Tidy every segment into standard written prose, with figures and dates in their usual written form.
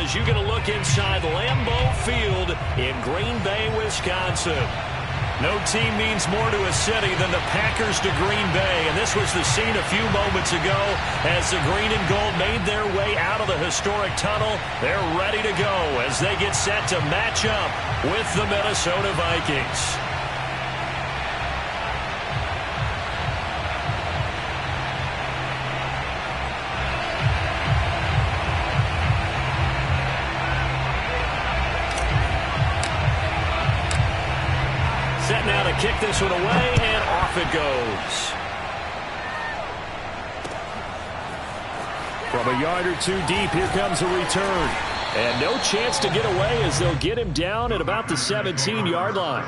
as you get a look inside Lambeau Field in Green Bay, Wisconsin. No team means more to a city than the Packers to Green Bay, and this was the scene a few moments ago as the green and gold made their way out of the historic tunnel. They're ready to go as they get set to match up with the Minnesota Vikings. Set now to kick this one away, and off it goes. From a yard or two deep, here comes a return. And no chance to get away as they'll get him down at about the 17-yard line.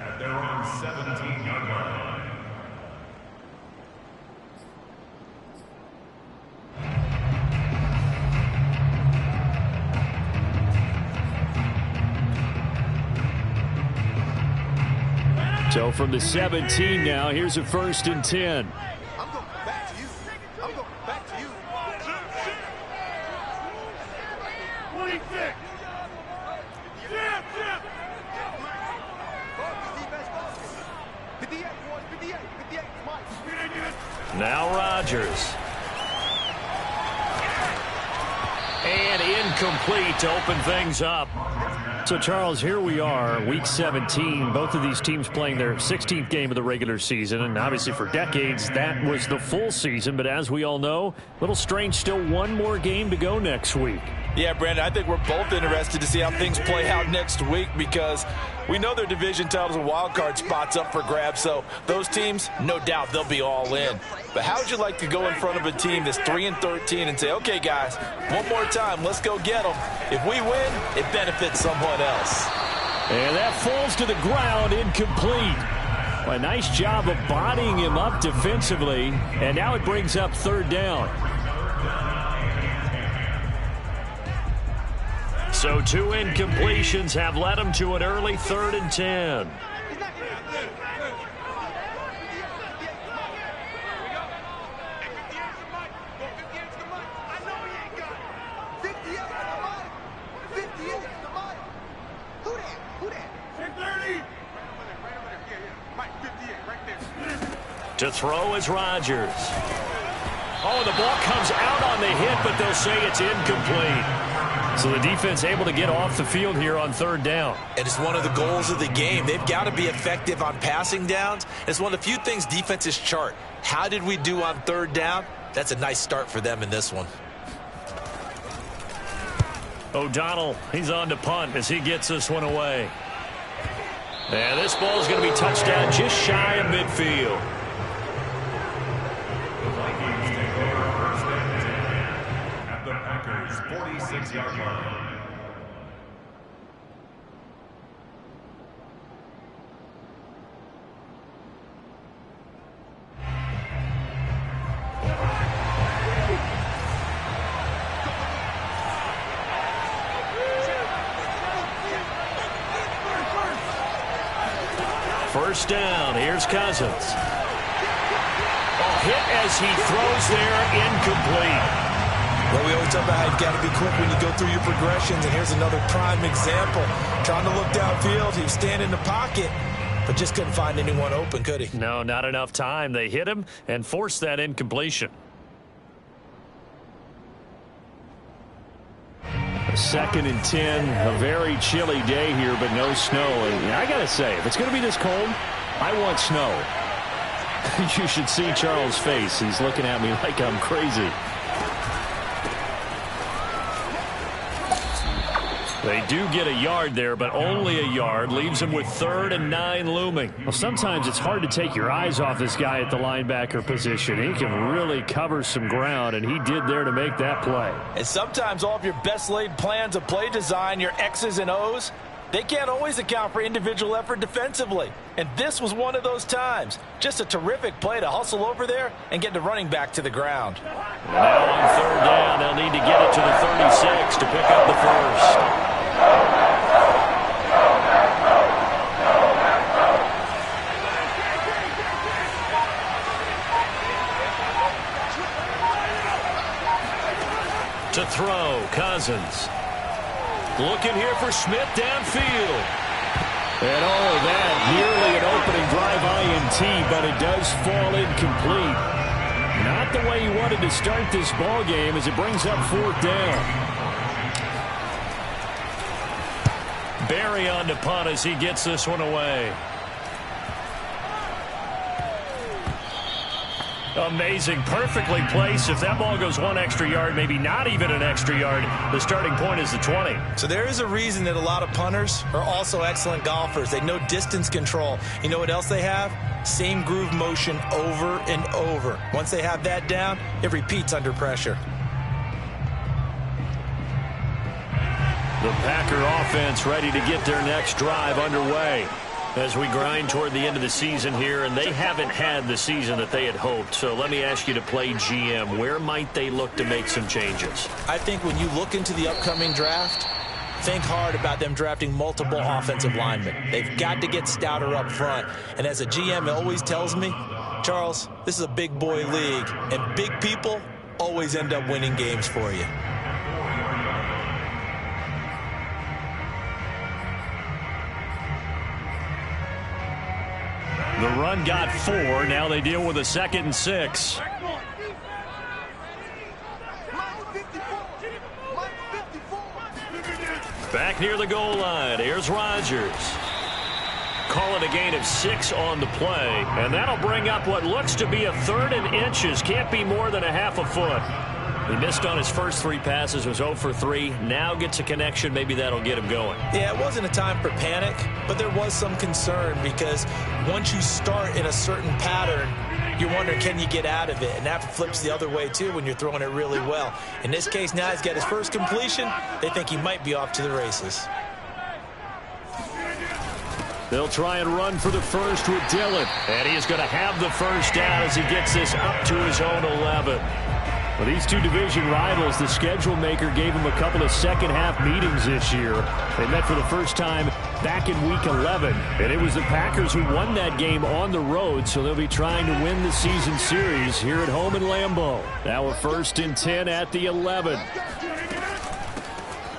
At their own 17-yard line. So from the 17 now, here's a 1st and 10. I'm going back to you. I'm going back to you. 26. Now Rodgers. And incomplete to open things up. So, Charles, here we are, Week 17. Both of these teams playing their 16th game of the regular season. And obviously for decades, that was the full season. But as we all know, a little strange, still one more game to go next week. Yeah, Brandon, I think we're both interested to see how things play out next week because we know their division titles and wild card spots up for grabs. So those teams, no doubt, they'll be all in. But how would you like to go in front of a team that's 3-13 and say, okay, guys, one more time, let's go get them. If we win, it benefits someone else. And that falls to the ground, incomplete. A nice job of bodying him up defensively. And now it brings up 3rd down. So 2 incompletions have led him to an early 3rd and 10. To throw is Rodgers. Oh, the ball comes out on the hit, but they'll say it's incomplete. So the defense able to get off the field here on 3rd down. And it's one of the goals of the game. They've got to be effective on passing downs. It's one of the few things defenses chart. How did we do on 3rd down? That's a nice start for them in this one. O'Donnell, he's on to punt as he gets this one away. And this ball is going to be touched down just shy of midfield. At the Packers' 46-yard line. First down, here's Cousins. A hit as he throws there, incomplete. Well, we always talk about how you've got to be quick when you go through your progressions, and here's another prime example. Trying to look downfield, he was standing in the pocket, but just couldn't find anyone open, could he? No, not enough time. They hit him and forced that incompletion. A 2nd and 10, a very chilly day here, but no snow. And I got to say, if it's going to be this cold, I want snow. You should see Charles' face. He's looking at me like I'm crazy. They do get a yard there, but only a yard. Leaves him with 3rd and 9 looming. Well, sometimes it's hard to take your eyes off this guy at the linebacker position. He can really cover some ground, and he did there to make that play. And sometimes all of your best laid plans of play design, your X's and O's, they can't always account for individual effort defensively. And this was one of those times. Just a terrific play to hustle over there and get the running back to the ground. And now on 3rd down, they'll need to get it to the 36 to pick up the 1st. To throw Cousins. Looking here for Smith downfield. And all of that, nearly an opening drive INT, but it does fall incomplete. Not the way he wanted to start this ball game as it brings up 4th down. Barry on to punt as he gets this one away. Amazing, perfectly placed. If that ball goes 1 extra yard, maybe not even an extra yard, the starting point is the 20. So there is a reason that a lot of punters are also excellent golfers. They know distance control. You know what else they have? Same groove motion over and over. Once they have that down, it repeats under pressure. The Packer offense ready to get their next drive underway as we grind toward the end of the season here, and they haven't had the season that they had hoped. So let me ask you to play GM. Where might they look to make some changes? I think when you look into the upcoming draft, think hard about them drafting multiple offensive linemen. They've got to get stouter up front. And as a GM, it always tells me, Charles, this is a big boy league, and big people always end up winning games for you. The run got 4. Now they deal with a 2nd and 6. Back near the goal line. Here's Rodgers. Call it a gain of 6 on the play. And that'll bring up what looks to be a 3rd and inches. Can't be more than a half a foot. He missed on his first 3 passes, was 0 for 3. Now gets a connection. Maybe that'll get him going. Yeah, it wasn't a time for panic, but there was some concern because once you start in a certain pattern, you're wondering, can you get out of it? And that flips the other way, too, when you're throwing it really well. In this case, now he's got his first completion. They think he might be off to the races. They'll try and run for the first with Dillon. And he is going to have the first down as he gets this up to his own 11. Well, these two division rivals, the schedule maker gave them a couple of second-half meetings this year. They met for the first time back in Week 11, and it was the Packers who won that game on the road, so they'll be trying to win the season series here at home in Lambeau. Now a 1st and 10 at the 11.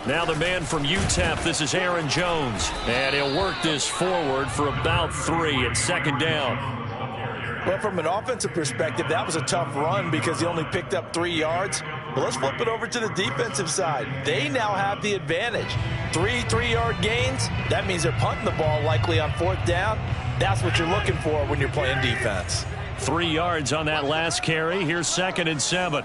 Now the man from UTEP, this is Aaron Jones, and he'll work this forward for about 3 at 2nd down. Well, from an offensive perspective, that was a tough run because he only picked up 3 yards. But let's flip it over to the defensive side. They now have the advantage. 3 3-yard gains, that means they're punting the ball likely on 4th down. That's what you're looking for when you're playing defense. 3 yards on that last carry. Here's 2nd and 7.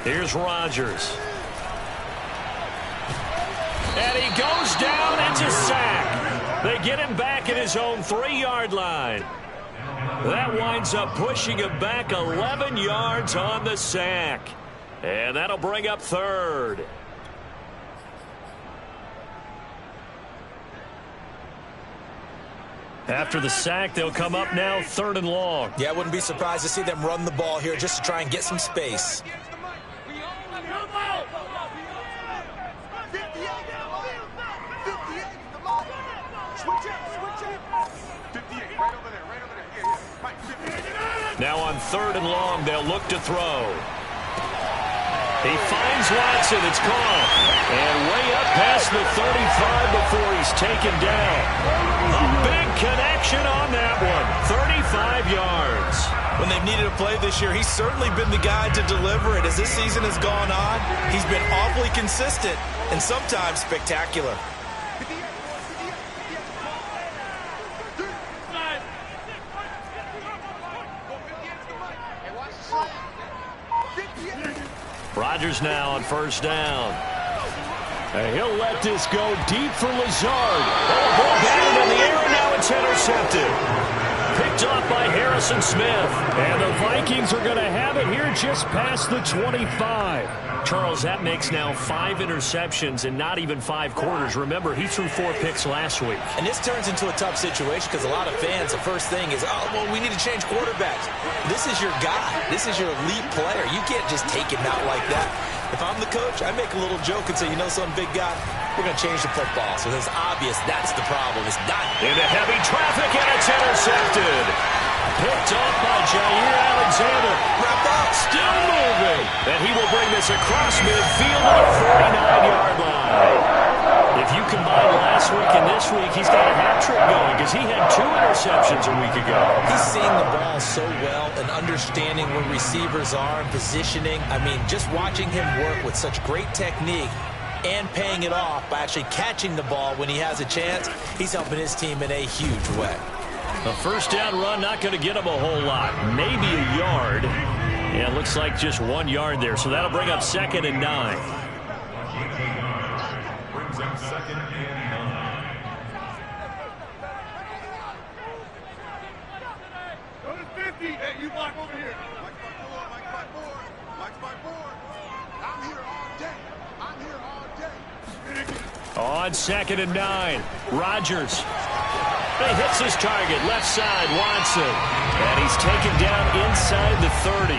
Here's Rodgers. And he goes down. It's a sack. They get him back at his own 3-yard line. That winds up pushing him back 11 yards on the sack. And that'll bring up 3rd. After the sack, they'll come up now 3rd and long. Yeah, I wouldn't be surprised to see them run the ball here just to try and get some space. Now on 3rd and long, they'll look to throw. He finds Watson. It's caught. And way up past the 35 before he's taken down. A big connection on that one. 35 yards. When they've needed a play this year, he's certainly been the guy to deliver it. As this season has gone on, he's been awfully consistent and sometimes spectacular. Rodgers now on 1st down. And he'll let this go deep for Lazard. Oh, ball batted in the air, and now it's intercepted. Picked off by Harrison Smith. And the Vikings are going to have it here just past the 25. Charles, that makes now 5 interceptions in not even 5 quarters. Remember, he threw 4 picks last week. And this turns into a tough situation because a lot of fans, the first thing is, oh, well, we need to change quarterbacks. This is your guy. This is your elite player. You can't just take him out like that. If I'm the coach, I make a little joke and say, you know something, big guy? We're going to change the football. So it's obvious that's the problem. It's not. Into heavy traffic, and it's intercepted. Picked off by Jair Alexander. Wrap up. Still moving. And he will bring this across midfield to the 49-yard line. If you combine last week and this week, he's got a hat trick going because he had 2 interceptions a week ago. He's seeing the ball so well and understanding where receivers are and positioning. I mean, just watching him work with such great technique and paying it off by actually catching the ball when he has a chance, he's helping his team in a huge way. A first down run, not going to get him a whole lot. Maybe a yard. Yeah, it looks like just 1 yard there. So that'll bring up 2nd and 9. Brings up 2nd and 9. Go to 50. Hey, you block over here. Mike's my board. Mike's my board. I'm here all day. I'm here all day. On 2nd and 9, Rodgers. He hits his target, left side, Watson. And he's taken down inside the 30.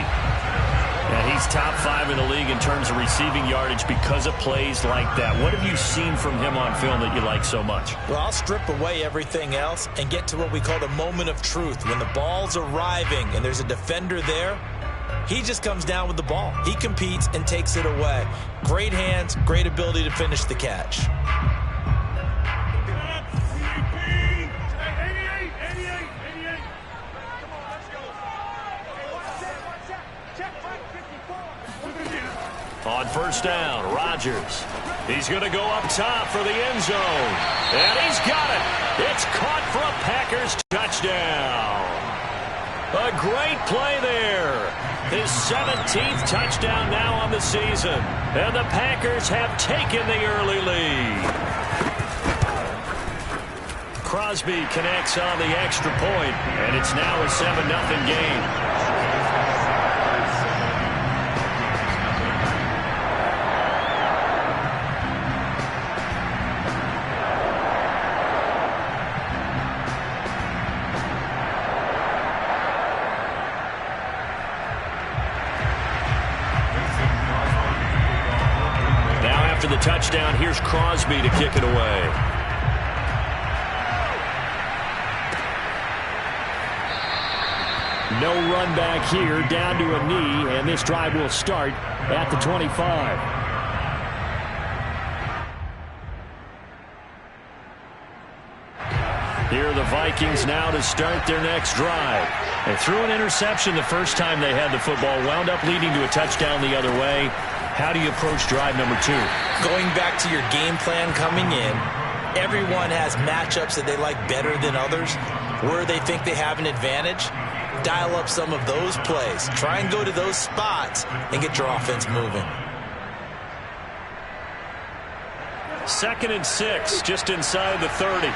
And he's top 5 in the league in terms of receiving yardage because of plays like that. What have you seen from him on film that you like so much? Well, I'll strip away everything else and get to what we call the moment of truth. When the ball's arriving and there's a defender there, he just comes down with the ball. He competes and takes it away. Great hands, great ability to finish the catch. On first down, Rodgers. He's going to go up top for the end zone. And he's got it. It's caught for a Packers touchdown. A great play there. His 17th touchdown now on the season. And the Packers have taken the early lead. Crosby connects on the extra point, and it's now a 7-0 game. After the touchdown, here's Crosby to kick it away. No run back here, down to a knee, and this drive will start at the 25. Here are the Vikings now to start their next drive. They threw an interception the first time they had the football, wound up leading to a touchdown the other way. How do you approach drive number 2? Going back to your game plan coming in, everyone has matchups that they like better than others. Where they think they have an advantage, dial up some of those plays. Try and go to those spots and get your offense moving. 2nd and 6, just inside the 30.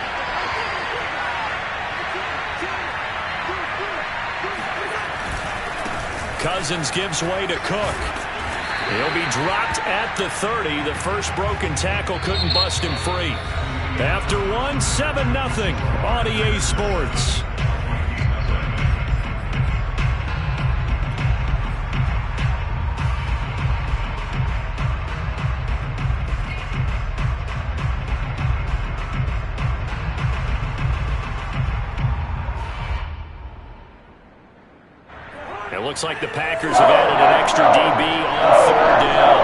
Cousins gives way to Cook. He'll be dropped at the 30. The first broken tackle couldn't bust him free. After 1, 7-0 on EA Sports. It looks like the Packers have added an extra DB on 3rd down.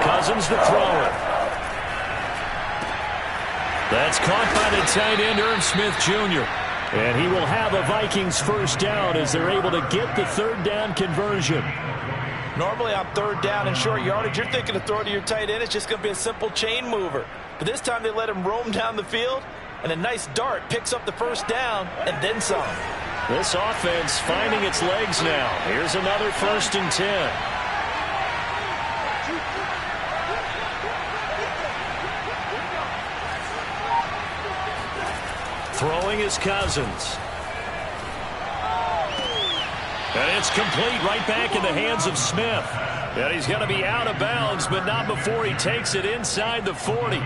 Cousins to throw it. That's caught by the tight end, Irv Smith Jr. And he will have a Vikings first down as they're able to get the 3rd down conversion. Normally on 3rd down and short yardage, you're thinking to throw to your tight end. It's just going to be a simple chain mover. But this time they let him roam down the field. And a nice dart picks up the first down and then some. This offense finding its legs now. Here's another 1st and 10. Throwing is Cousins. And it's complete, right back in the hands of Smith. And he's going to be out of bounds, but not before he takes it inside the 40.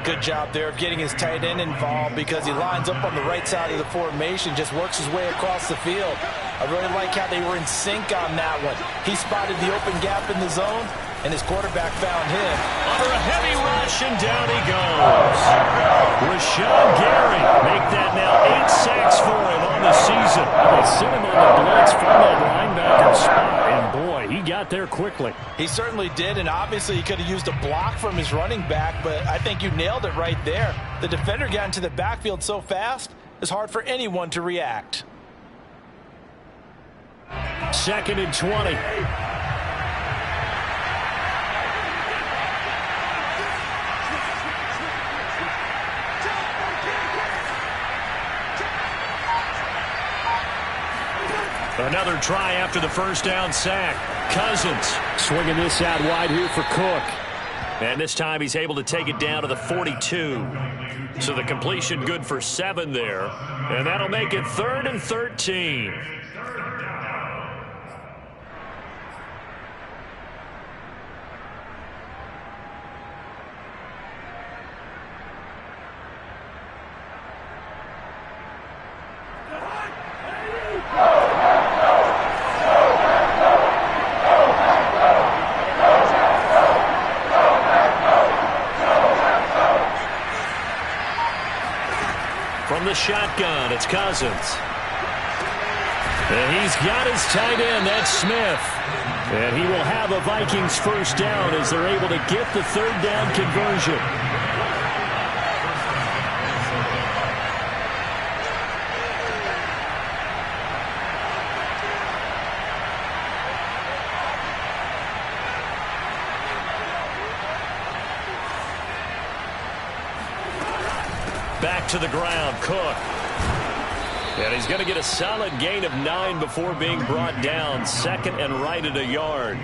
Good job there of getting his tight end involved because he lines up on the right side of the formation, just works his way across the field. I really like how they were in sync on that one. He spotted the open gap in the zone, and his quarterback found him. Under a heavy rush, and down he goes. Rashawn Gary make that now 8 sacks for him on the season. They sent him on the blitz from that linebacker spot, and boy, he got there quickly. He certainly did, and obviously he could have used a block from his running back, but I think you nailed it right there. The defender got into the backfield so fast, it's hard for anyone to react. 2nd and 20. Another try after the first down sack. Cousins swinging this out wide here for Cook. And this time he's able to take it down to the 42. So the completion good for 7 there. And that'll make it 3rd and 13. From the shotgun, it's Cousins. And he's got his tight end, that's Smith. And he will have a Vikings first down as they're able to get the 3rd down conversion. Back to the ground, Cook. And he's going to get a solid gain of 9 before being brought down. 2nd and right at a yard.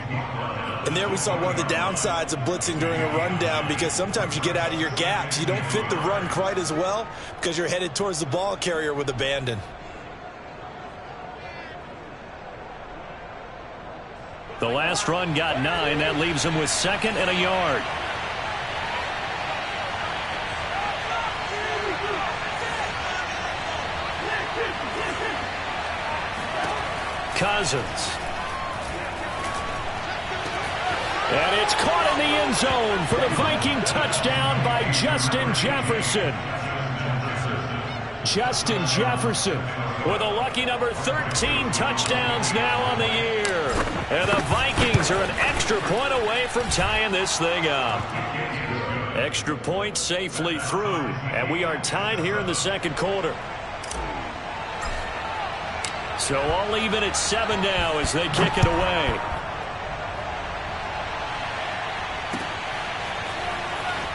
And there we saw one of the downsides of blitzing during a rundown, because sometimes you get out of your gaps. You don't fit the run quite as well because you're headed towards the ball carrier with abandon. The last run got 9. That leaves him with 2nd and a yard. Cousins. And it's caught in the end zone for the Viking touchdown by Justin Jefferson. Justin Jefferson with a lucky number 13 touchdowns now on the year. And the Vikings are an extra point away from tying this thing up. Extra point safely through. And we are tied here in the 2nd quarter. So all even at 7 now as they kick it away.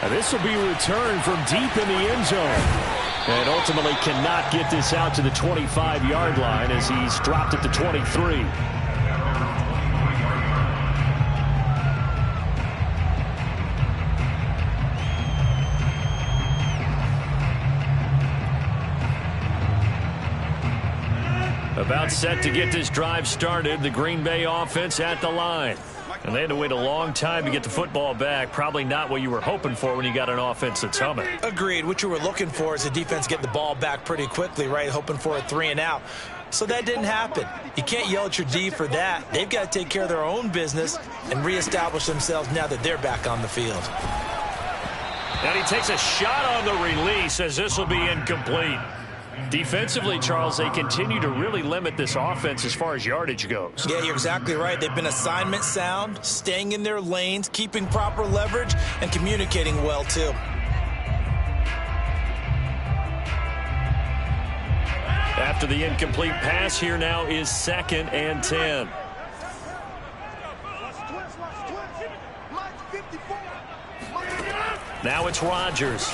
And this will be returned from deep in the end zone. And ultimately cannot get this out to the 25-yard line as he's dropped at the 23. About set to get this drive started. The Green Bay offense at the line. And they had to wait a long time to get the football back. Probably not what you were hoping for when you got an offense that's humming. Agreed. What you were looking for is the defense getting the ball back pretty quickly, right? Hoping for a 3 and out. So that didn't happen. You can't yell at your D for that. They've got to take care of their own business and reestablish themselves now that they're back on the field. And he takes a shot on the release as this will be incomplete. Defensively, Charles, they continue to really limit this offense as far as yardage goes. Yeah, you're exactly right. They've been assignment sound, staying in their lanes, keeping proper leverage, and communicating well, too. After the incomplete pass, here now is 2nd and 10. Now it's Rodgers.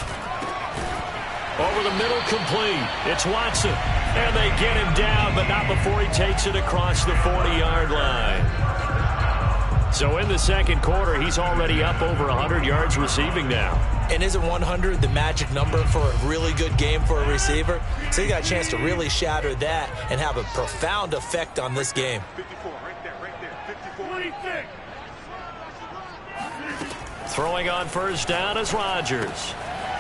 Over the middle, complete. It's Watson. And they get him down, but not before he takes it across the 40-yard line. So in the 2nd quarter, he's already up over 100 yards receiving now. And isn't 100 the magic number for a really good game for a receiver? So he got a chance to really shatter that and have a profound effect on this game. 54, right there, 54. Throwing on first down is Rodgers.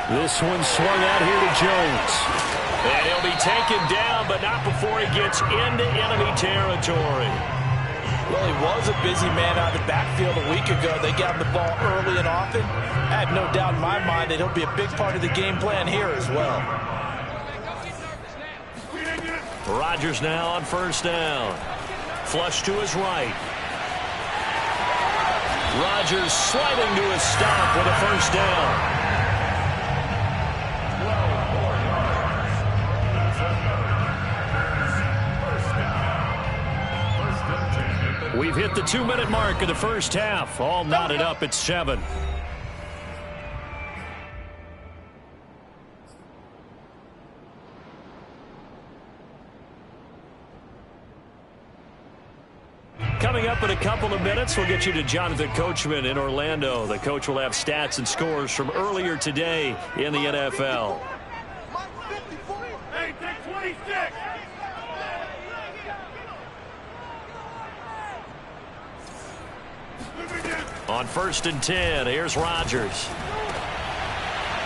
This one swung out here to Jones. And he'll be taken down, but not before he gets into enemy territory. Well, he was a busy man out of the backfield a week ago. They got him the ball early and often. I have no doubt in my mind that he'll be a big part of the game plan here as well. Rodgers now on first down. Flush to his right. Rodgers sliding to his stop with a first down. We've hit the 2-minute mark of the first half. All knotted up at 7. Coming up in a couple of minutes, we'll get you to Jonathan Coachman in Orlando. The coach will have stats and scores from earlier today in the NFL. Hey, take 26. On 1st and 10, here's Rodgers.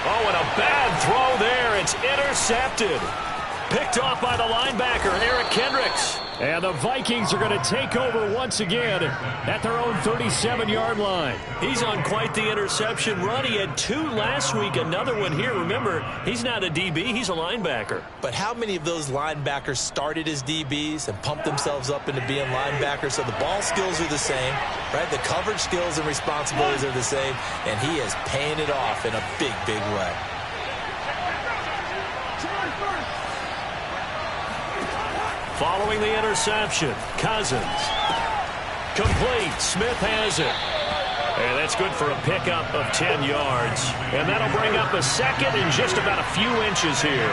Oh, and a bad throw there. It's intercepted. Picked off by the linebacker, Eric Kendricks. And the Vikings are going to take over once again at their own 37-yard line. He's on quite the interception run. He had 2 last week, another one here. Remember, he's not a DB, he's a linebacker. But how many of those linebackers started as DBs and pumped themselves up into being linebackers? So the ball skills are the same, right? The coverage skills and responsibilities are the same, and he is paying it off in a big, big way. Following the interception, Cousins. Complete. Smith has it. And that's good for a pickup of 10 yards. And that'll bring up a second in just about a few inches here.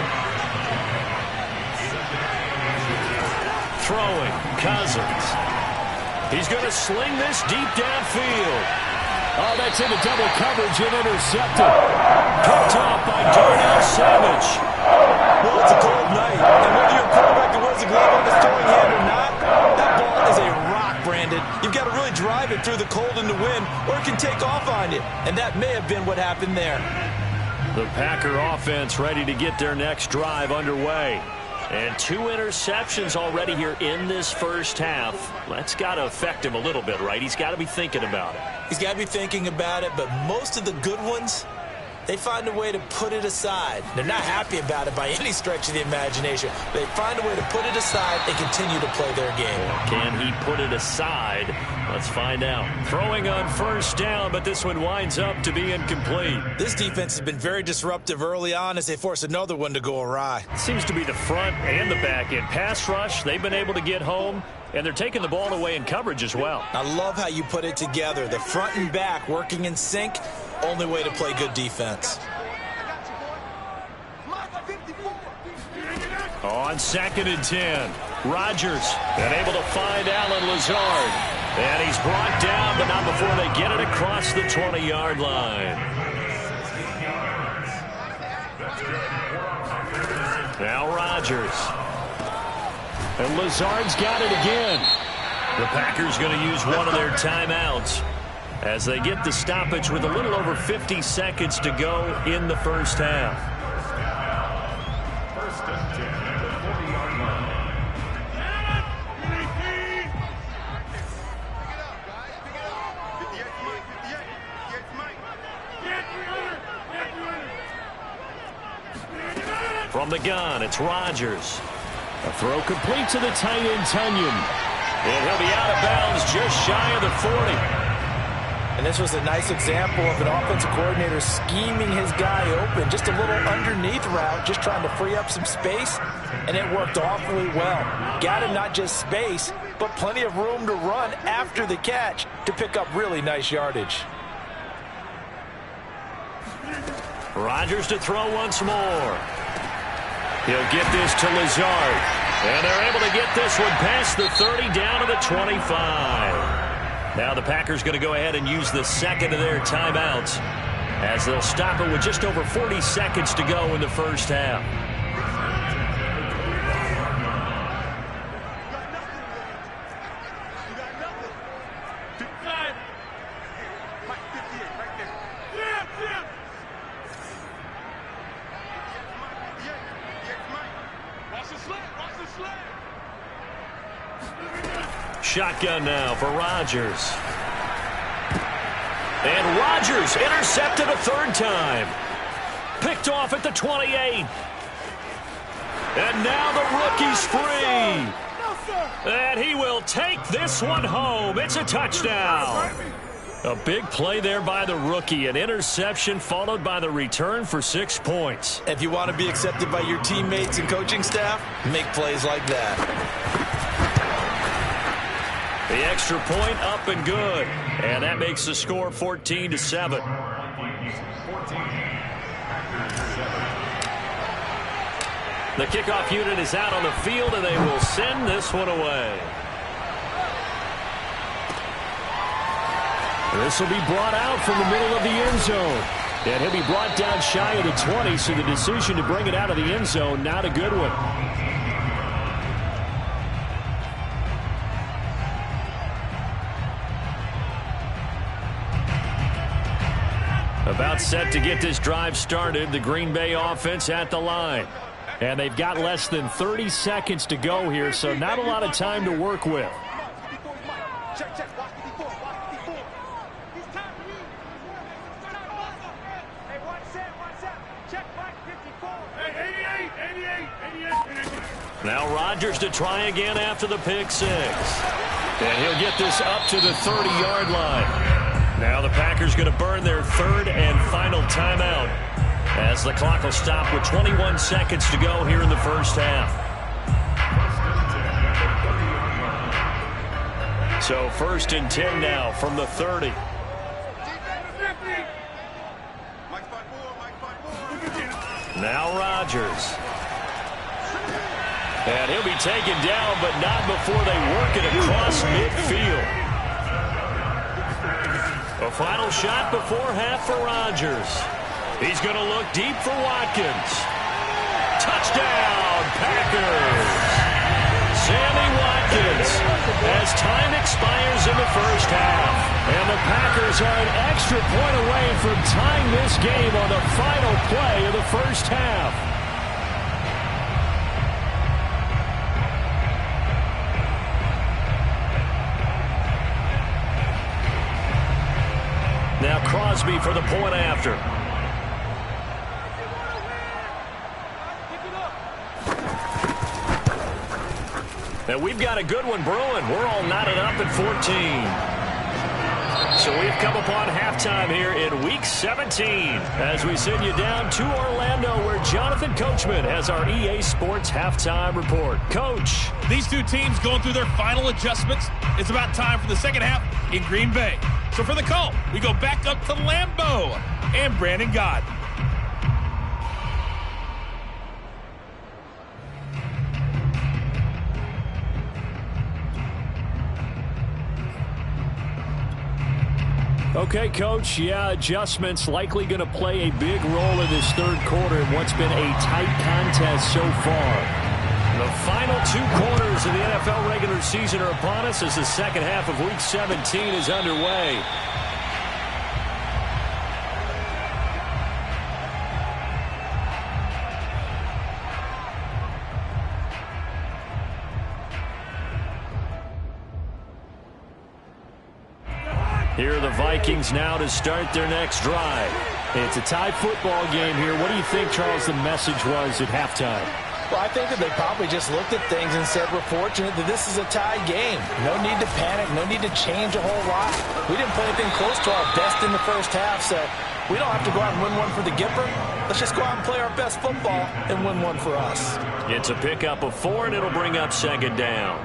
Throwing, Cousins. He's going to sling this deep downfield. Oh, that's into double coverage and intercepted. Picked off by Darnell Savage. Well, it's a cold night, and whether you're a quarterback that wears a glove on his throwing hand or not, that ball is a rock, Brandon. You've got to really drive it through the cold and the wind, or it can take off on you, and that may have been what happened there. The Packer offense ready to get their next drive underway. And 2 interceptions already here in this first half. That's got to affect him a little bit, right? He's got to be thinking about it. He's got to be thinking about it, but most of the good ones, they find a way to put it aside. They're not happy about it by any stretch of the imagination. They find a way to put it aside and continue to play their game. Can he put it aside? Let's find out. Throwing on first down, but this one winds up to be incomplete. This defense has been very disruptive early on as they force another one to go awry. Seems to be the front and the back end. Pass rush, they've been able to get home, and they're taking the ball away in coverage as well. I love how you put it together. The front and back working in sync. Only way to play good defense. On 2nd and 10, Rodgers been able to find Allen Lazard. And he's brought down, but not before they get it across the 20-yard line. Now Rodgers. And Lazard's got it again. The Packers going to use one of their timeouts as they get the stoppage with a little over 50 seconds to go in the first half. First and 10 at the 40-yard line. From the gun, it's Rodgers. A throw complete to the tight end, Tunyon. And he'll be out of bounds just shy of the 40. And this was a nice example of an offensive coordinator scheming his guy open. Just a little underneath route, just trying to free up some space, and it worked awfully well. Got him not just space, but plenty of room to run after the catch to pick up really nice yardage. Rodgers to throw once more. He'll get this to Lazard. And they're able to get this one past the 30 down to the 25. Now the Packers going to go ahead and use the second of their timeouts as they'll stop it with just over 40 seconds to go in the first half. Shotgun now for Rodgers. And Rodgers intercepted a third time. Picked off at the 28. And now the rookie's free. And he will take this one home. It's a touchdown. A big play there by the rookie. An interception followed by the return for 6 points. If you want to be accepted by your teammates and coaching staff, make plays like that. The extra point up and good. And that makes the score 14-7. The kickoff unit is out on the field, and they will send this one away. This will be brought out from the middle of the end zone. And he'll be brought down shy of the 20, so the decision to bring it out of the end zone, not a good one. About set to get this drive started, the Green Bay offense at the line. And they've got less than 30 seconds to go here, so not a lot of time to work with. Now Rodgers to try again after the pick six. And he'll get this up to the 30-yard line. Now the Packers going to burn their third and final timeout, as the clock will stop with 21 seconds to go here in the first half. So 1st and 10 now from the 30. Now Rodgers. And he'll be taken down, but not before they work it across midfield. A final shot before half for Rodgers. He's going to look deep for Watkins. Touchdown, Packers. Sammy Watkins, as time expires in the first half. And the Packers are an extra point away from tying this game on the final play of the first half. Now Crosby for the point after. And we've got a good one brewing. We're all knotted up at 14. So we've come upon halftime here in Week 17 as we send you down to Orlando, where Jonathan Coachman has our EA Sports halftime report. Coach. These two teams going through their final adjustments. It's about time for the second half in Green Bay. So for the call, we go back up to Lambeau and Brandon Gott. Okay, Coach, yeah, adjustments likely going to play a big role in this third quarter in what's been a tight contest so far. The final 2 quarters of the NFL regular season are upon us as the second half of Week 17 is underway. Here are the Vikings now to start their next drive. It's a tie football game here. What do you think, Charles, the message was at halftime? Well, I think that they probably just looked at things and said, we're fortunate that this is a tie game. No need to panic. No need to change a whole lot. We didn't play anything close to our best in the first half, so we don't have to go out and win one for the Gipper. Let's just go out and play our best football and win one for us. It's a pickup of 4, and it'll bring up second down.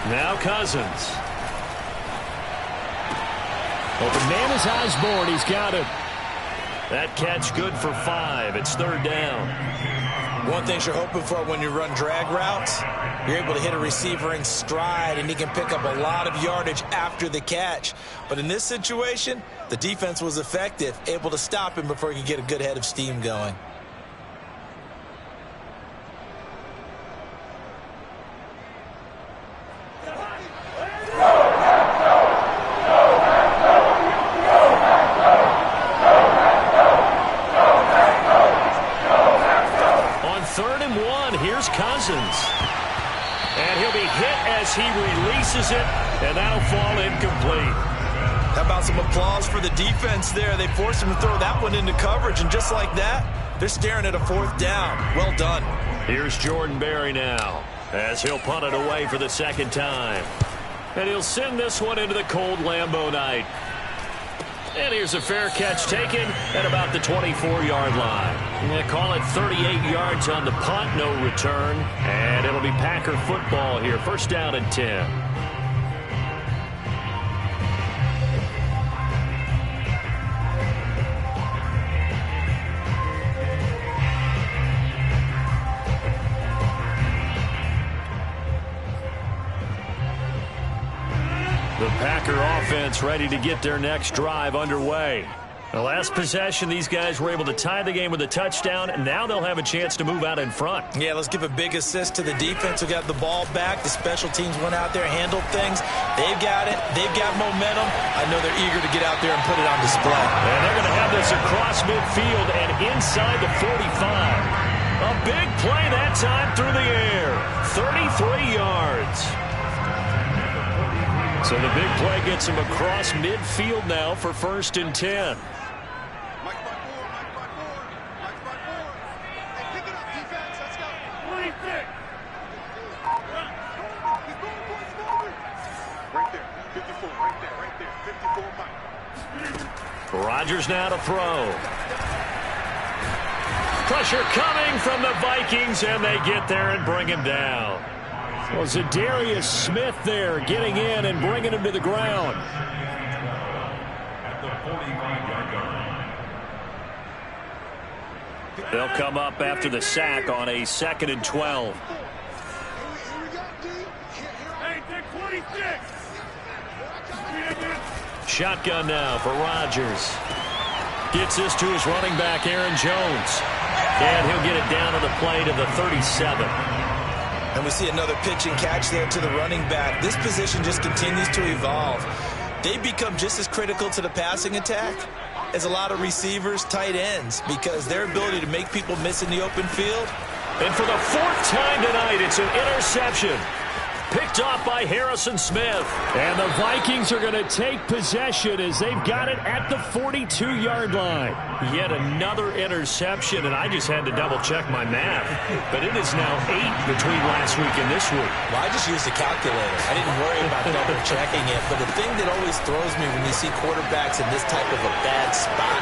Now Cousins. Open man is Osborne. He's got it. That catch good for 5. It's third down. One thing you're hoping for when you run drag routes, you're able to hit a receiver in stride, and he can pick up a lot of yardage after the catch. But in this situation, the defense was effective, able to stop him before he could get a good head of steam going. misses it, and that'll fall incomplete. How about some applause for the defense there? They forced him to throw that one into coverage, and just like that, they're staring at a 4th down. Well done. Here's Jordan Berry now, as he'll punt it away for the 2nd time. And he'll send this one into the cold Lambeau night. And here's a fair catch taken at about the 24-yard line. They call it 38 yards on the punt, no return. And it'll be Packer football here, 1st down and 10. The Packer offense ready to get their next drive underway. The last possession, these guys were able to tie the game with a touchdown, and now they'll have a chance to move out in front. Yeah, let's give a big assist to the defense who got the ball back. The special teams went out there, handled things. They've got it. They've got momentum. I know they're eager to get out there and put it on display. And they're going to have this across midfield and inside the 45. A big play that time through the air. 33 yards. So the big play gets him across midfield now for 1st and 10. Mike's by 4, Mike's by 4, Mike's by 4. Hey, pick it up, defense. Let's go. 26. He's moving, boys, he's moving. Right there, 54, right there, 54, Mike. Rodgers now to throw. Pressure coming from the Vikings, and they get there and bring him down. Well, Zadarius Smith there getting in and bringing him to the ground. At the 45-yard line. They'll come up after the sack on a 2nd and 12. Hey, take 26. Shotgun now for Rodgers. Gets this to his running back, Aaron Jones. And he'll get it down to the play to the 37. And we see another pitch and catch there to the running back. This position just continues to evolve. They've become just as critical to the passing attack as a lot of receivers, tight ends, because their ability to make people miss in the open field. And for the 4th time tonight, it's an interception. Picked off by Harrison Smith. And the Vikings are going to take possession as they've got it at the 42-yard line. Yet another interception, and I just had to double-check my math. But it is now 8 between last week and this week. Well, I just used a calculator. I didn't worry about double-checking it. But the thing that always throws me when you see quarterbacks in this type of a bad spot,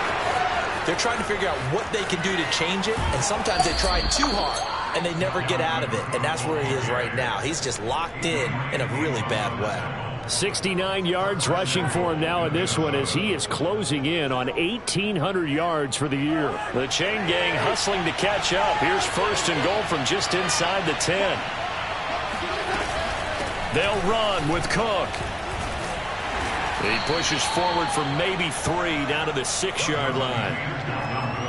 they're trying to figure out what they can do to change it, and sometimes they try too hard. And they never get out of it, and that's where he is right now. He's just locked in a really bad way. 69 yards rushing for him now in this one as he is closing in on 1,800 yards for the year. The chain gang hustling to catch up. Here's 1st and goal from just inside the 10. They'll run with Cook. He pushes forward for maybe 3 down to the 6-yard line.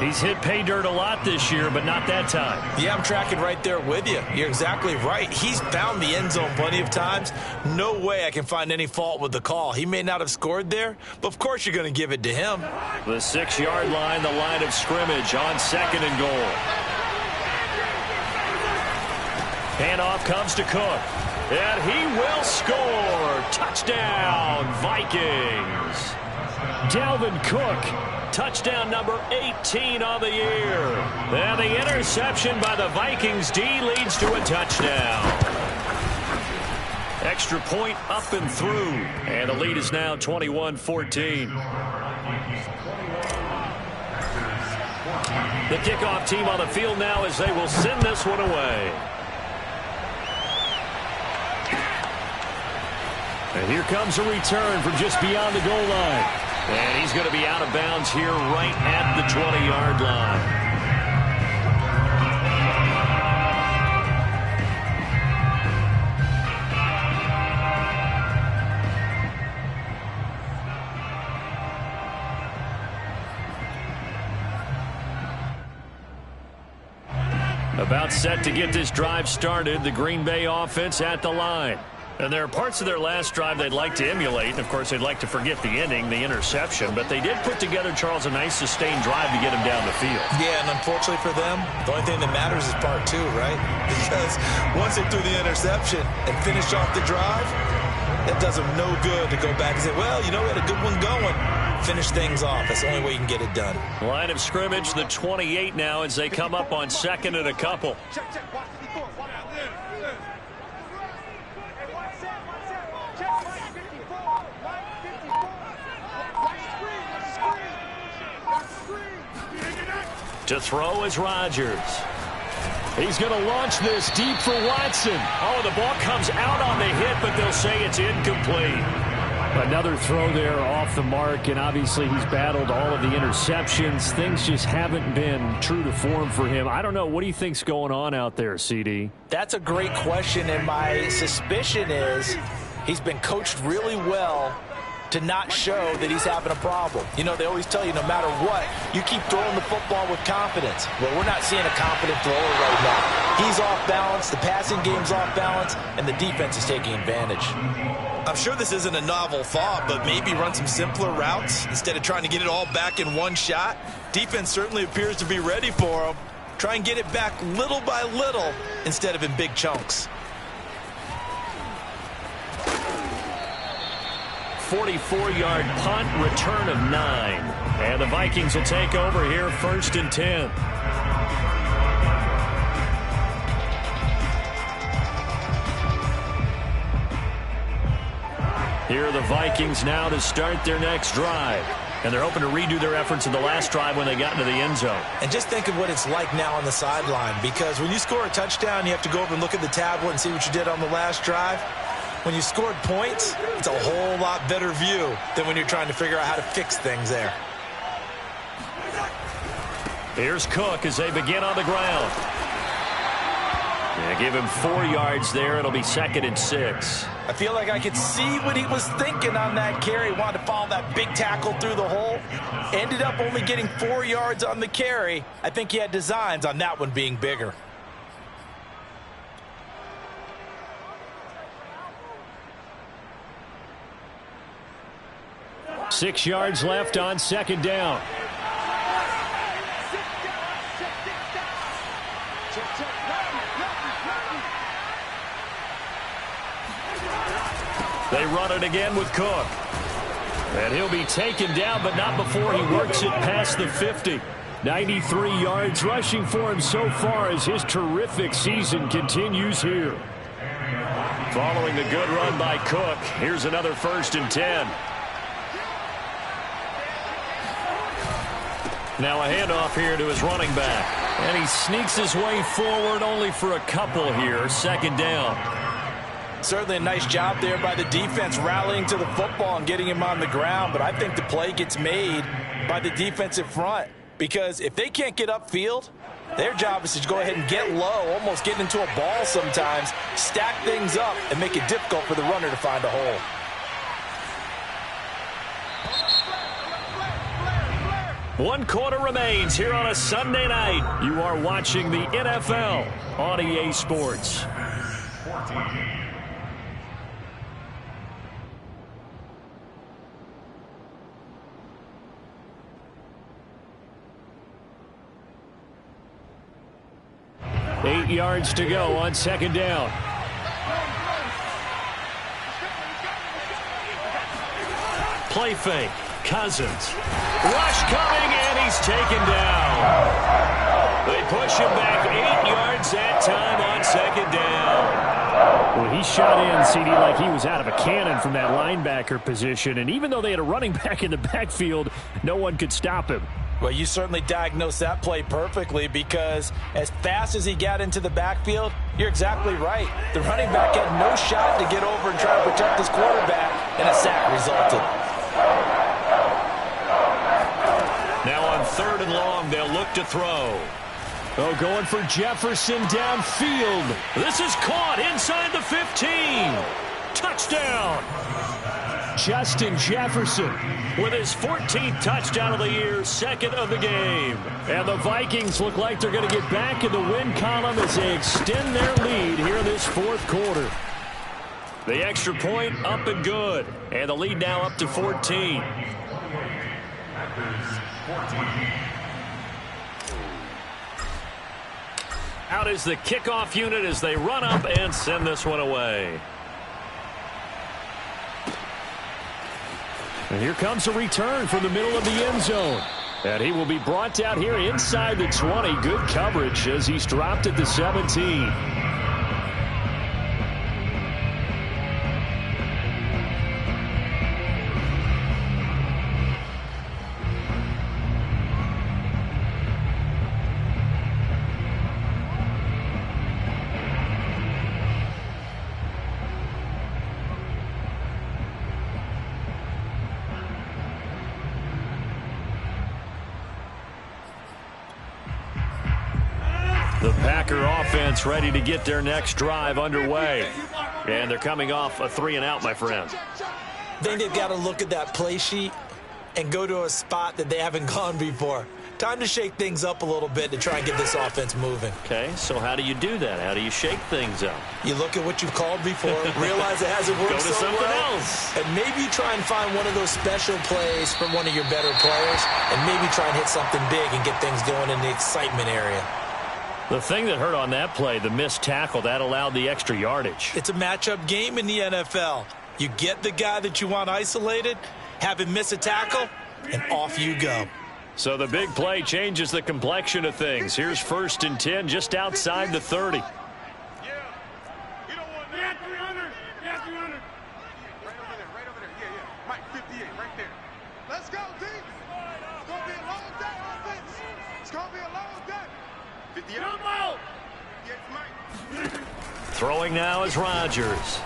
He's hit pay dirt a lot this year, but not that time. Yeah, I'm tracking right there with you. You're exactly right. He's found the end zone plenty of times. No way I can find any fault with the call. He may not have scored there, but of course you're going to give it to him. The 6-yard line, the line of scrimmage on 2nd and goal. Handoff comes to Cook. And he will score. Touchdown, Vikings. Dalvin Cook. Touchdown number 18 on the year. And the interception by the Vikings D leads to a touchdown. Extra point up and through. And the lead is now 21-14. The kickoff team on the field now as they will send this one away. And here comes a return from just beyond the goal line. And he's going to be out of bounds here right at the 20-yard line. About set to get this drive started, the Green Bay offense at the line. And there are parts of their last drive they'd like to emulate. And, of course, they'd like to forget the ending, the interception. But they did put together, Charles, a nice sustained drive to get him down the field. Yeah, and unfortunately for them, the only thing that matters is part 2, right? Because once they threw the interception and finished off the drive, That does them no good to go back and say, well, you know, we had a good one going. Finish things off. That's the only way you can get it done. Line of scrimmage, the 28 now as they come up on second and a couple. To throw is Rodgers. He's going to launch this deep for Watson. Oh, the ball comes out on the hit, but they'll say it's incomplete. Another throw there off the mark, and obviously he's battled all of the interceptions. Things just haven't been true to form for him. I don't know. What do you think's going on out there, CD? That's a great question, and my suspicion is he's been coached really well to not show that he's having a problem. You know, they always tell you no matter what, you keep throwing the football with confidence. Well, we're not seeing a confident thrower right now. He's off balance, the passing game's off balance, and the defense is taking advantage. I'm sure this isn't a novel thought, but maybe run some simpler routes instead of trying to get it all back in one shot. Defense certainly appears to be ready for him. Try and get it back little by little instead of in big chunks. 44-yard punt, return of 9. And the Vikings will take over here, 1st and 10. Here are the Vikings now to start their next drive. And they're hoping to redo their efforts in the last drive when they got into the end zone. And just think of what it's like now on the sideline, because when you score a touchdown, you have to go over and look at the tablet and see what you did on the last drive. When you scored points, it's a whole lot better view than when you're trying to figure out how to fix things there. Here's Cook as they begin on the ground. Yeah, give him 4 yards there. It'll be 2nd and 6. I feel like I could see what he was thinking on that carry. Wanted to follow that big tackle through the hole. Ended up only getting 4 yards on the carry. I think he had designs on that one being bigger. 6 yards left on 2nd down. They run it again with Cook. And he'll be taken down, but not before he works it past the 50. 93 yards rushing for him so far as his terrific season continues here. Following the good run by Cook, here's another 1st and 10. Now a handoff here to his running back. And he sneaks his way forward only for a couple here. 2nd down. Certainly a nice job there by the defense rallying to the football and getting him on the ground. But I think the play gets made by the defensive front. Because if they can't get upfield, their job is to go ahead and get low, almost get into a ball sometimes, stack things up, and make it difficult for the runner to find a hole. One quarter remains here on a Sunday night. You are watching the NFL on EA Sports. 8 yards to go on 2nd down. Play fake. Cousins. Rush coming, and he's taken down. They push him back 8 yards that time on 2nd down. Well, he shot in, CD, like he was out of a cannon from that linebacker position. And even though they had a running back in the backfield, no one could stop him. Well, you certainly diagnosed that play perfectly, because as fast as he got into the backfield, you're exactly right. The running back had no shot to get over and try to protect his quarterback, and a sack resulted. Now on 3rd and long, they'll look to throw. Oh, going for Jefferson downfield. This is caught inside the 15. Touchdown. Justin Jefferson with his 14th touchdown of the year, 2nd of the game. And the Vikings look like they're going to get back in the win column as they extend their lead here in this 4th quarter. The extra point up and good. And the lead now up to 14. Out is the kickoff unit as they run up and send this one away. And here comes a return from the middle of the end zone. And he will be brought down here inside the 20. Good coverage as he's dropped at the 17. The Packer offense ready to get their next drive underway. And they're coming off a 3-and-out, my friend. I think they've got to look at that play sheet and go to a spot that they haven't gone before. Time to shake things up a little bit to try and get this offense moving. Okay, so how do you do that? How do you shake things up? You look at what you've called before, realize it hasn't worked Go to so something well, else. and maybe try and find one of those special plays from one of your better players, and maybe try and hit something big and get things going in the excitement area. The thing that hurt on that play, the missed tackle, that allowed the extra yardage. It's a matchup game in the NFL. You get the guy that you want isolated, have him miss a tackle, and off you go. So the big play changes the complexion of things. Here's 1st and 10 just outside the 30. Yeah. You don't want that. 300. Yeah, 300. Right over there. Yeah. Mike, 58, right there. Let's go, D. It's going to be a long day, offense. It's going to be a long day. 58. Jump out. Mike. Throwing now is Rodgers.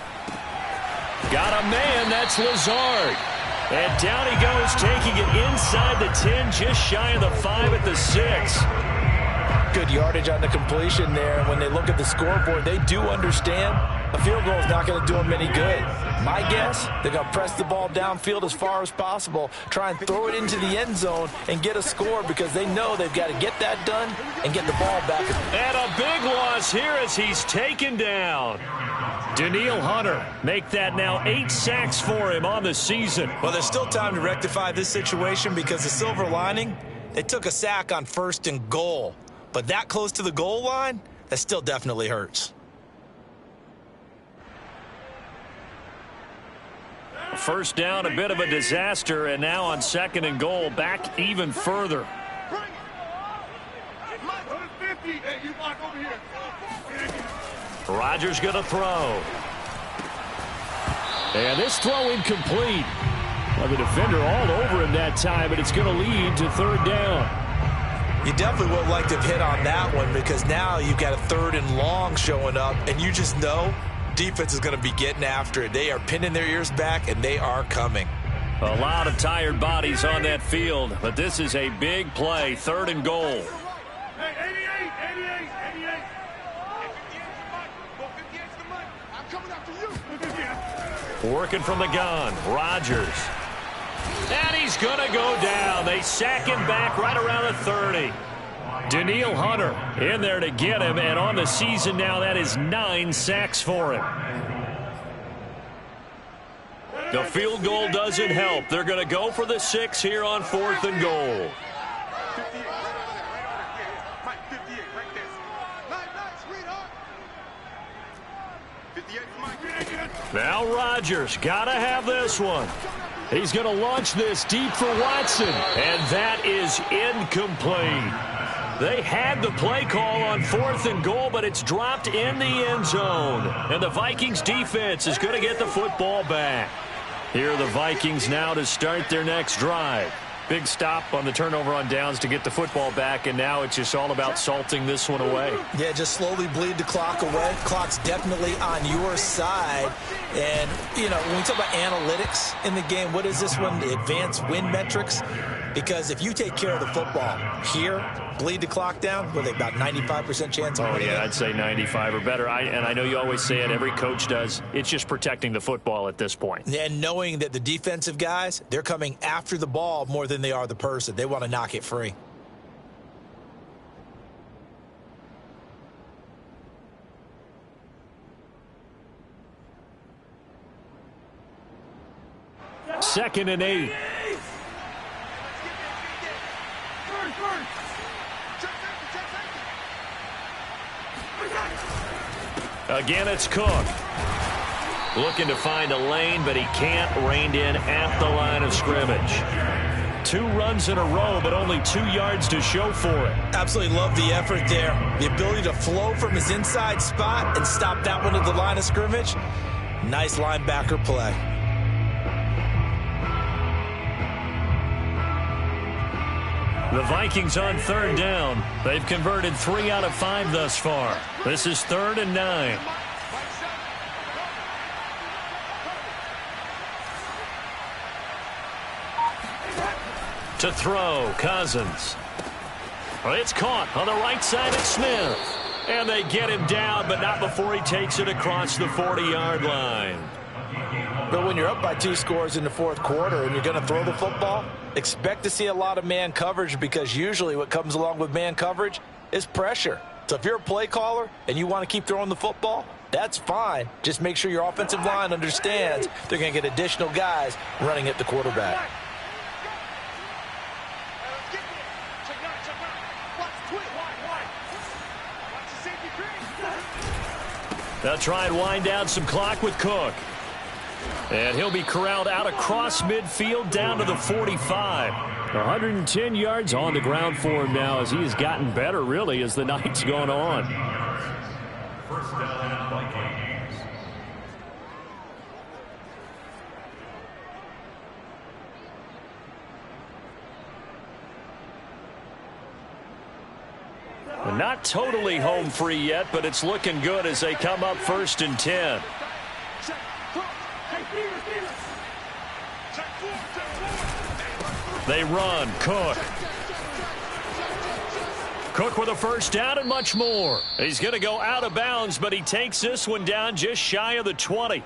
Got a man, that's Lazard. And down he goes, taking it inside the 10, just shy of the 5 at the 6. Good yardage on the completion there. When they look at the scoreboard, they do understand a field goal is not going to do them any good. My guess, they're going to press the ball downfield as far as possible, try and throw it into the end zone and get a score because they know they've got to get that done and get the ball back. And a big loss here as he's taken down. Danielle Hunter make that now 8 sacks for him on the season. Well, there's still time to rectify this situation because the silver lining, they took a sack on 1st and goal. But that close to the goal line, that still definitely hurts. First down, a bit of a disaster, and now on 2nd and goal, back even further. Rodgers going to throw. And this throw incomplete. Well, the defender all over him that time, but it's going to lead to 3rd down. You definitely would like to have hit on that one because now you've got a 3rd and long showing up, and you just know defense is going to be getting after it. They are pinning their ears back, and they are coming. A lot of tired bodies on that field, but this is a big play, 3rd and goal. Hey, 88. I'm coming after you. Working from the gun, Rodgers. And he's going to go down. They sack him back right around the 30. Danielle Hunter in there to get him, and on the season now, that is 9 sacks for him. The field goal doesn't help. They're going to go for the 6 here on 4th and goal. 58, right over there. Mike, 58, right there. Nice, sweetheart. 58 for Mike. Now Rodgers got to have this one. He's going to launch this deep for Watson, and that is incomplete. They had the play call on 4th and goal, but it's dropped in the end zone. And the Vikings defense is going to get the football back. Here are the Vikings now to start their next drive. Big stop on the turnover on downs to get the football back, and now it's just all about salting this one away. Yeah, just slowly bleed the clock away. Clock's definitely on your side. And, you know, when we talk about analytics in the game, what is this one? The advanced win metrics? Because if you take care of the football here, bleed the clock down, with about 95% chance of winning. Oh, yeah, I'd say 95 or better. And I know you always say it, every coach does. It's just protecting the football at this point. And knowing that the defensive guys, they're coming after the ball more than they are the person. They want to knock it free. Second and 8. Again, it's Cook. Looking to find a lane, but he can't. Reined in at the line of scrimmage. 2 runs in a row, but only 2 yards to show for it. Absolutely love the effort there. The ability to flow from his inside spot and stop that one at the line of scrimmage. Nice linebacker play. The Vikings on 3rd down. They've converted 3 out of 5 thus far. This is 3rd and 9. To throw, Cousins. It's caught on the right side of Smith. And they get him down, but not before he takes it across the 40-yard line. But when you're up by 2 scores in the 4th quarter and you're going to throw the football, expect to see a lot of man coverage, because usually what comes along with man coverage is pressure. So if you're a play caller and you want to keep throwing the football, that's fine. Just make sure your offensive line understands they're going to get additional guys running at the quarterback. They'll try and wind down some clock with Cook. And he'll be corralled out across midfield down to the 45. 110 yards on the ground for him now, as he has gotten better, really, as the night's gone on. First down, Vikings. Not totally home free yet, but it's looking good as they come up 1st and 10. They run. Cook. Cook with a first down and much more. He's going to go out of bounds, but he takes this one down just shy of the 20.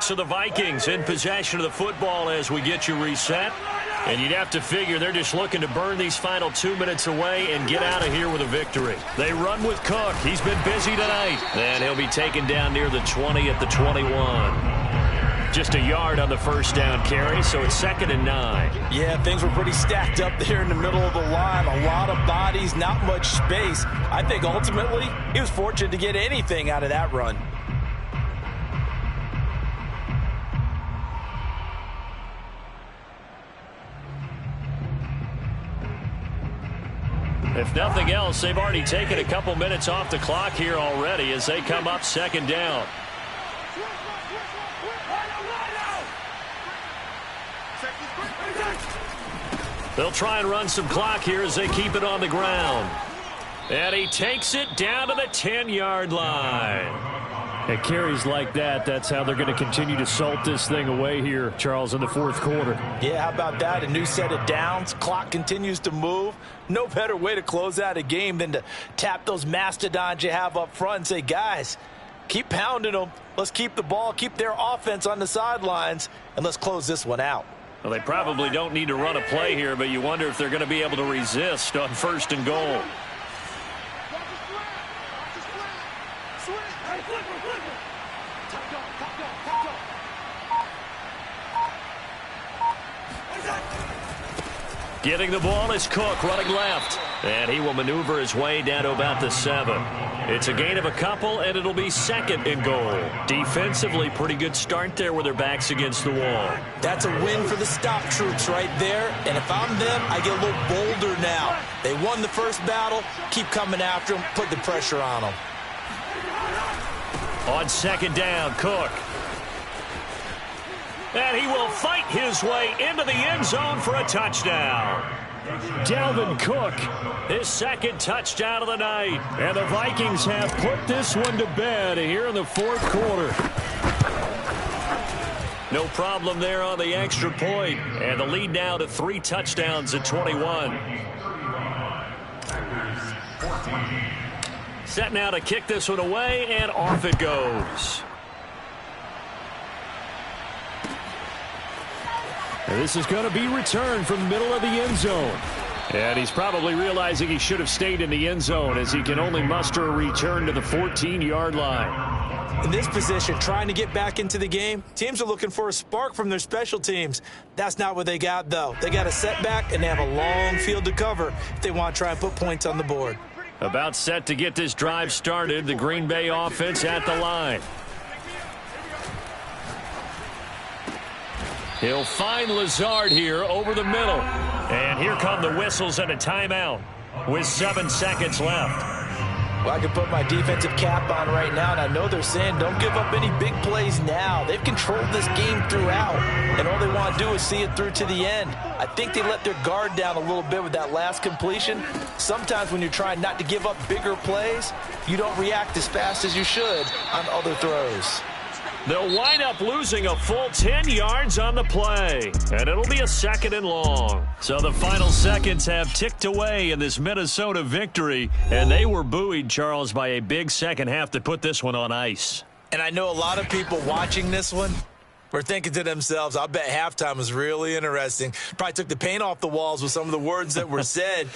So the Vikings in possession of the football as we get you reset. And you'd have to figure they're just looking to burn these final 2 minutes away and get out of here with a victory. They run with Cook. He's been busy tonight. And he'll be taken down near the 20 at the 21. Just a yard on the first down carry, so it's 2nd and 9. Yeah, things were pretty stacked up there in the middle of the line. A lot of bodies, not much space. I think ultimately he was fortunate to get anything out of that run. If nothing else, they've already taken a couple minutes off the clock here already as they come up 2nd down. They'll try and run some clock here as they keep it on the ground. And he takes it down to the 10-yard line. At carries like that, that's how they're going to continue to salt this thing away here, Charles, in the 4th quarter. Yeah, how about that? A new set of downs. Clock continues to move. No better way to close out a game than to tap those mastodons you have up front and say, guys, keep pounding them. Let's keep the ball, keep their offense on the sidelines, and let's close this one out. Well, they probably don't need to run a play here, but you wonder if they're going to be able to resist on 1st and goal. Getting the ball is Cook, running left. And he will maneuver his way down to about the 7. It's a gain of a couple, and it'll be 2nd and goal. Defensively, pretty good start there with their backs against the wall. That's a win for the stop troops right there. And if I'm them, I get a little bolder now. They won the first battle. Keep coming after them. Put the pressure on them. On 2nd down, Cook. And he will fight his way into the end zone for a touchdown. Dalvin Cook, his 2nd touchdown of the night. And the Vikings have put this one to bed here in the 4th quarter. No problem there on the extra point. And the lead now to 3 touchdowns at 21. Set now to kick this one away, and off it goes. And this is going to be returned from the middle of the end zone. And he's probably realizing he should have stayed in the end zone as he can only muster a return to the 14-yard line. In this position, trying to get back into the game, teams are looking for a spark from their special teams. That's not what they got, though. They got a setback, and they have a long field to cover if they want to try and put points on the board. About set to get this drive started, the Green Bay offense at the line. He'll find Lazard here over the middle. And here come the whistles and a timeout with 7 seconds left. Well, I can put my defensive cap on right now, and I know they're saying don't give up any big plays now. They've controlled this game throughout, and all they want to do is see it through to the end. I think they let their guard down a little bit with that last completion. Sometimes when you're trying not to give up bigger plays, you don't react as fast as you should on other throws. They'll wind up losing a full 10 yards on the play, and it'll be a 2nd and long. So the final seconds have ticked away in this Minnesota victory, and they were buoyed, Charles, by a big second half to put this one on ice. And I know a lot of people watching this one were thinking to themselves, I bet halftime was really interesting. Probably took the paint off the walls with some of the words that were said.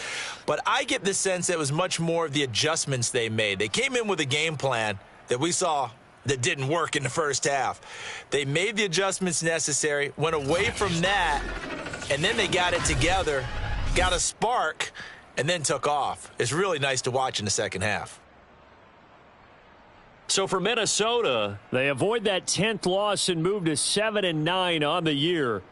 But I get the sense that it was much more of the adjustments they made. They came in with a game plan that we saw that didn't work in the first half. They made the adjustments necessary, went away from that, and then they got it together, got a spark, and then took off. It's really nice to watch in the second half. So for Minnesota, they avoid that 10th loss and move to 7-9 on the year.